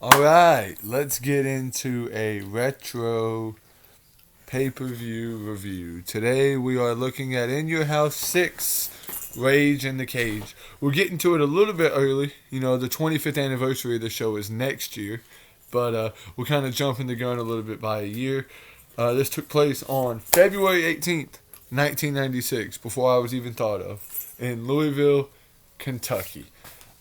Alright, let's get into a retro pay-per-view review. Today we are looking at In Your House 6, Rage in the Cage. We're getting to it a little bit early. You know, the 25th anniversary of the show is next year. But we're kind of jumping the gun a little bit by a year. This took place on February 18th, 1996, before I was even thought of, in Louisville, Kentucky.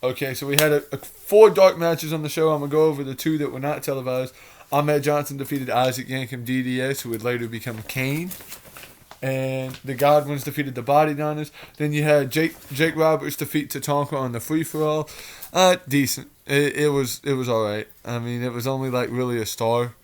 Okay, so we had four dark matches on the show. I'm going to go over the two that were not televised. Ahmed Johnson defeated Isaac Yankem DDS, who would later become Kane. And the Godwins defeated the Body Donors. Then you had Jake Roberts defeat Tatanka on the free-for-all. Decent. It was alright. I mean, it was only like really a star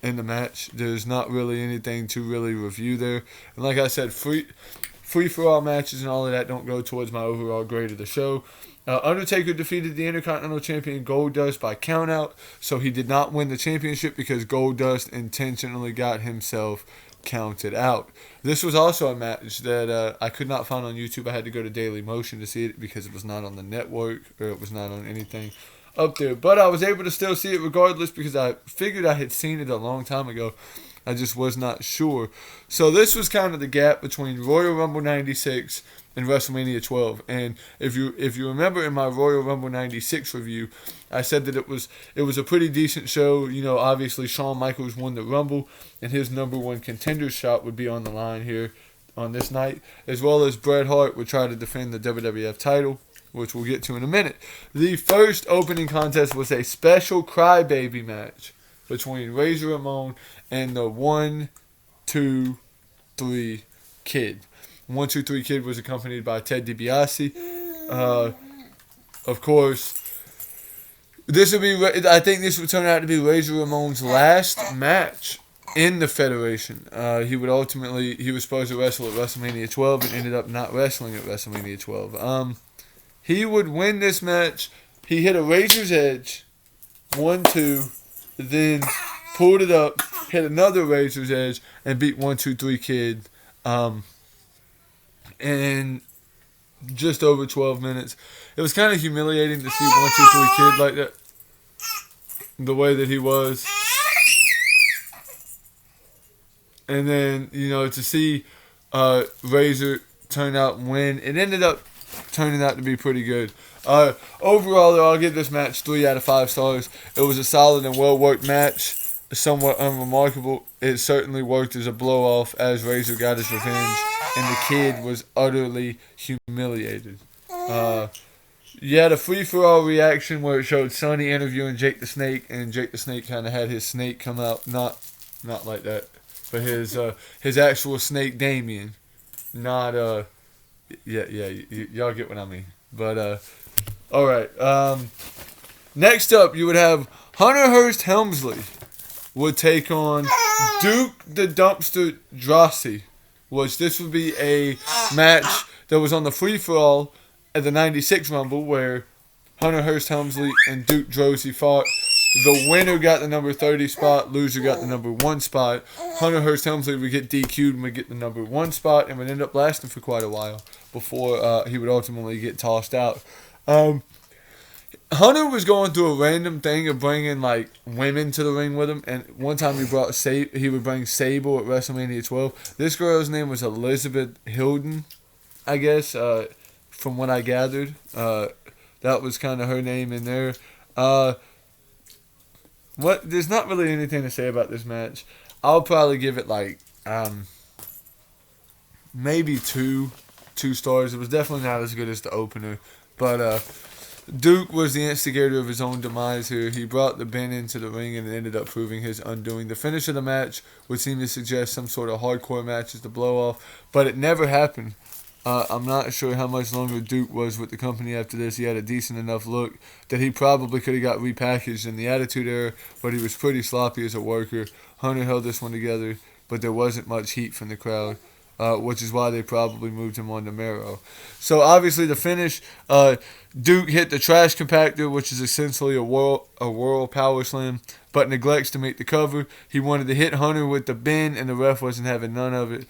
in the match. There's not really anything to really review there. And like I said, free-for-all matches and all of that don't go towards my overall grade of the show. Undertaker defeated the Intercontinental Champion Goldust by countout, so he did not win the championship because Goldust intentionally got himself counted out. This was also a match that I could not find on YouTube. I had to go to Daily Motion to see it because it was not on the network or it was not on anything up there. But I was able to still see it regardless because I figured I had seen it a long time ago. I just was not sure. So this was kind of the gap between Royal Rumble 96 and WrestleMania 12. And if you remember in my Royal Rumble 96 review, I said that it was a pretty decent show. You know, obviously Shawn Michaels won the Rumble, and his number one contender shot would be on the line here on this night, as well as Bret Hart would try to defend the WWF title, which we'll get to in a minute. The first opening contest was a special crybaby match between Razor Ramon and the 1, 2, 3 Kid. 1, 2, 3 Kid was accompanied by Ted DiBiase. Of course, I think this would turn out to be Razor Ramon's last match in the Federation. He was supposed to wrestle at WrestleMania 12 and ended up not wrestling at WrestleMania 12. He would win this match. He hit a Razor's Edge, 1, 2, then pulled it up, hit another Razor's Edge, and beat 1, 2, 3 Kid. In just over 12 minutes. It was kind of humiliating to see 1, 2, 3 Kid like that. The way that he was. And then, you know, to see Razor turn out and win. It ended up turning out to be pretty good. Overall, though, I'll give this match 3 out of 5 stars. It was a solid and well-worked match. Somewhat unremarkable. It certainly worked as a blow-off as Razor got his revenge, and the Kid was utterly humiliated. You had a free-for-all reaction where it showed Sonny interviewing Jake the Snake, and Jake the Snake kind of had his snake come out, not like that, but his actual snake Damien, not y'all get what I mean. But all right. Next up, you would have Hunter Hearst Helmsley would take on Duke the Dumpster Droese, which this would be a match that was on the free-for-all at the 96 Rumble where Hunter Hearst Helmsley and Duke Droese fought. The winner got the number 30 spot, loser got the number 1 spot. Hunter Hearst Helmsley would get DQ'd and would get the number 1 spot and would end up lasting for quite a while before he would ultimately get tossed out. Hunter was going through a random thing of bringing like women to the ring with him, and one time he would bring Sable at WrestleMania 12. This girl's name was Elizabeth Hilden, I guess, from what I gathered. That was kind of her name in there. There's not really anything to say about this match. I'll probably give it like maybe two stars. It was definitely not as good as the opener, but Duke was the instigator of his own demise here. He brought the Ben into the ring and it ended up proving his undoing. The finish of the match would seem to suggest some sort of hardcore match as the blow-off, but it never happened. I'm not sure how much longer Duke was with the company after this. He had a decent enough look that he probably could have got repackaged in the Attitude Era, but he was pretty sloppy as a worker. Hunter held this one together, but there wasn't much heat from the crowd, which is why they probably moved him on to Mero. So obviously the finish, Duke hit the trash compactor, which is essentially a whirl power slam, but neglects to make the cover. He wanted to hit Hunter with the bend, and the ref wasn't having none of it.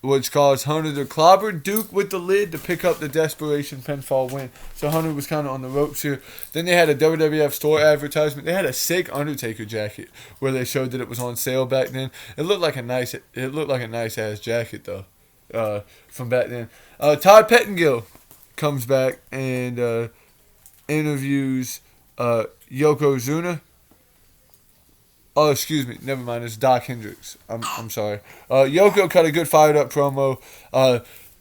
which caused Hunter to clobber Duke with the lid to pick up the desperation pinfall win. So Hunter was kind of on the ropes here. Then they had a WWF store advertisement. They had a sick Undertaker jacket where they showed that it was on sale back then. It looked like a nice ass jacket though, from back then. Todd Pettengill comes back and interviews Yokozuna. Oh, excuse me. Never mind. It's Doc Hendricks. I'm sorry. Yoko cut a good fired up promo.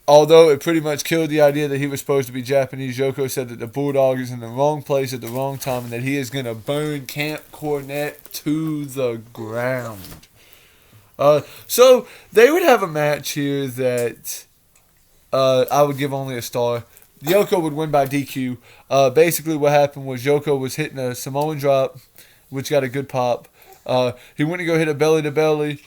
Although it pretty much killed the idea that he was supposed to be Japanese, Yoko said that the Bulldog is in the wrong place at the wrong time and that he is going to burn Camp Cornette to the ground. So they would have a match here that I would give only a star. Yoko would win by DQ. Basically what happened was Yoko was hitting a Samoan drop, which got a good pop. He went to go hit a belly-to-belly.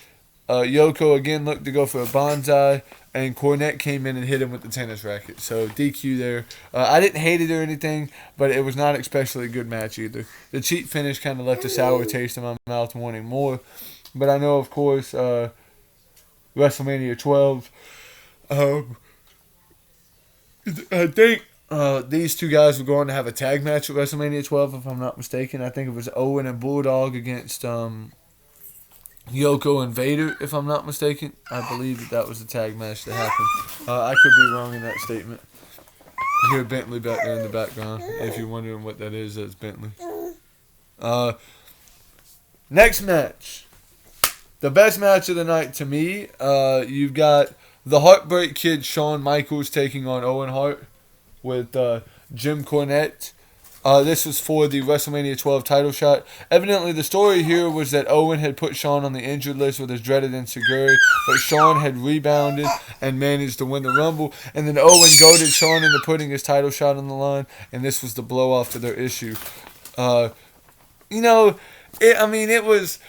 Yoko again looked to go for a bonsai, and Cornette came in and hit him with the tennis racket. So DQ there. I didn't hate it or anything, but it was not especially a good match either. The cheap finish kind of left a sour taste in my mouth, wanting more. But I know, of course, WrestleMania 12. I think these two guys were going to have a tag match at WrestleMania 12, if I'm not mistaken. I think it was Owen and Bulldog against Yoko and Vader, if I'm not mistaken. I believe that was the tag match that happened. I could be wrong in that statement. You hear Bentley back there in the background. If you're wondering what that is, that's Bentley. Next match. The best match of the night to me. You've got the Heartbreak Kid Shawn Michaels taking on Owen Hart with Jim Cornette. This was for the WrestleMania 12 title shot. Evidently, the story here was that Owen had put Shawn on the injured list with his dreaded insecurity, but Shawn had rebounded and managed to win the Rumble. And then Owen goaded Shawn into putting his title shot on the line, and this was the blow-off to their issue. It was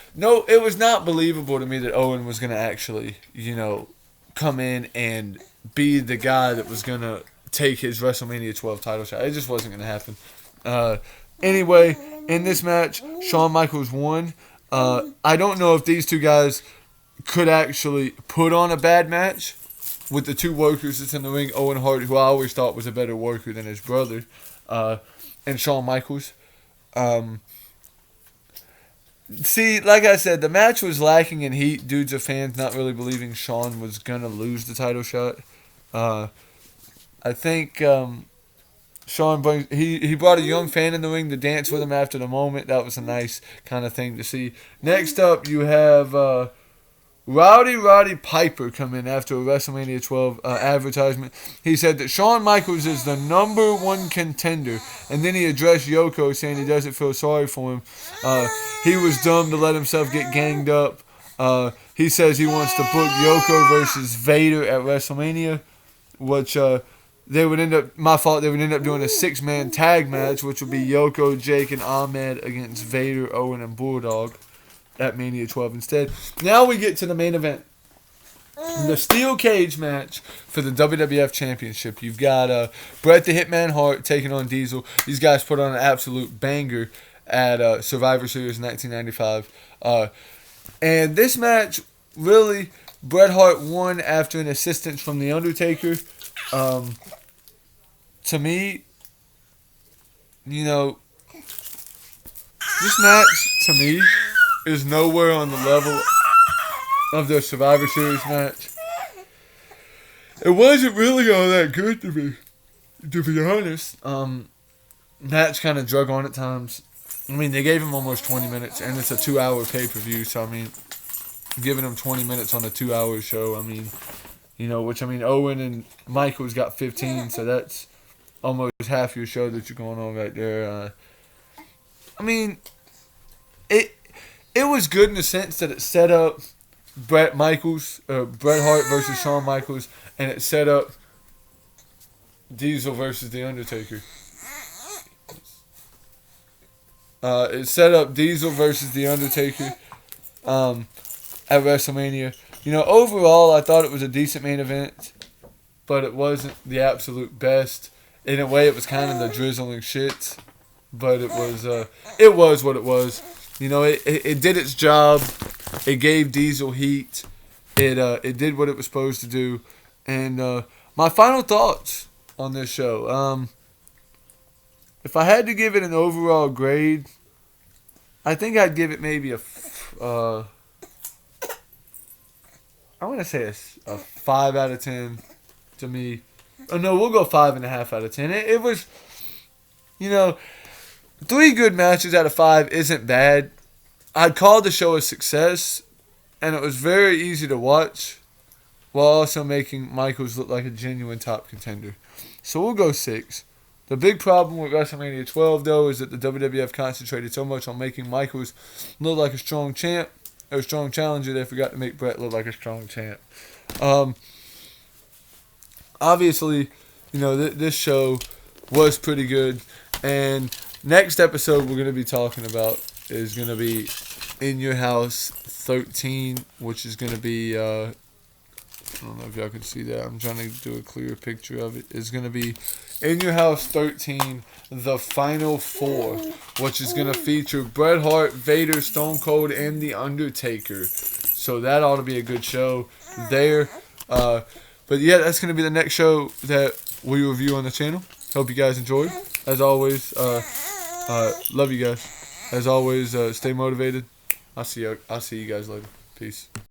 not believable to me that Owen was going to actually, come in and be the guy that was going to take his WrestleMania 12 title shot. It just wasn't going to happen. Anyway, in this match, Shawn Michaels won. I don't know if these two guys could actually put on a bad match with the two workers that's in the ring, Owen Hart, who I always thought was a better worker than his brother, and Shawn Michaels. See, like I said, the match was lacking in heat. Dudes of fans not really believing Shawn was going to lose the title shot. I think Shawn he brought a young fan in the ring to dance with him after the moment. That was a nice kind of thing to see. Next up, you have Roddy Piper come in after a WrestleMania 12 advertisement. He said that Shawn Michaels is the number one contender, and then he addressed Yoko, saying he doesn't feel sorry for him. He was dumb to let himself get ganged up. He says he wants to book Yoko versus Vader at WrestleMania, which they would end up doing a 6-man tag match, which would be Yoko, Jake, and Ahmed against Vader, Owen, and Bulldog at Mania 12 instead. Now we get to the main event. The steel cage match for the WWF Championship. You've got Bret the Hitman Hart taking on Diesel. These guys put on an absolute banger at Survivor Series 1995. And this match, really, Bret Hart won after an assistance from The Undertaker. To me, this match, to me, is nowhere on the level of the Survivor Series match. It wasn't really all that good to be honest. Match kind of drug on at times. I mean, they gave him almost 20 minutes, and it's a 2-hour pay-per-view, so, giving him 20 minutes on a 2-hour show, Owen and Michaels got 15, so that's almost half your show that you're going on right there. It was good in the sense that it set up Bret Hart versus Shawn Michaels, and it set up Diesel versus The Undertaker. It set up Diesel versus The Undertaker at WrestleMania. Overall, I thought it was a decent main event, but it wasn't the absolute best. In a way, it was kind of the drizzling shit, but it was what it was. It did its job. It gave Diesel heat. It did what it was supposed to do. And my final thoughts on this show. If I had to give it an overall grade, I think I'd give it maybe I want to say a 5 out of 10 to me. Oh no, we'll go 5.5 out of 10. It was, 3 good matches out of 5 isn't bad. I'd call the show a success, and it was very easy to watch, while also making Michaels look like a genuine top contender. So we'll go 6. The big problem with WrestleMania 12, though, is that the WWF concentrated so much on making Michaels look like a strong champ, or a strong challenger, they forgot to make Bret look like a strong champ. Obviously, this show was pretty good. And next episode we're going to be talking about is going to be In Your House 13, which is going to be, I don't know if y'all can see that. I'm trying to do a clearer picture of it. It's going to be In Your House 13, The Final 4, which is going to feature Bret Hart, Vader, Stone Cold, and The Undertaker. So that ought to be a good show there. But yeah, that's going to be the next show that we review on the channel. Hope you guys enjoyed. As always, love you guys. As always, stay motivated. I'll see you guys later. Peace.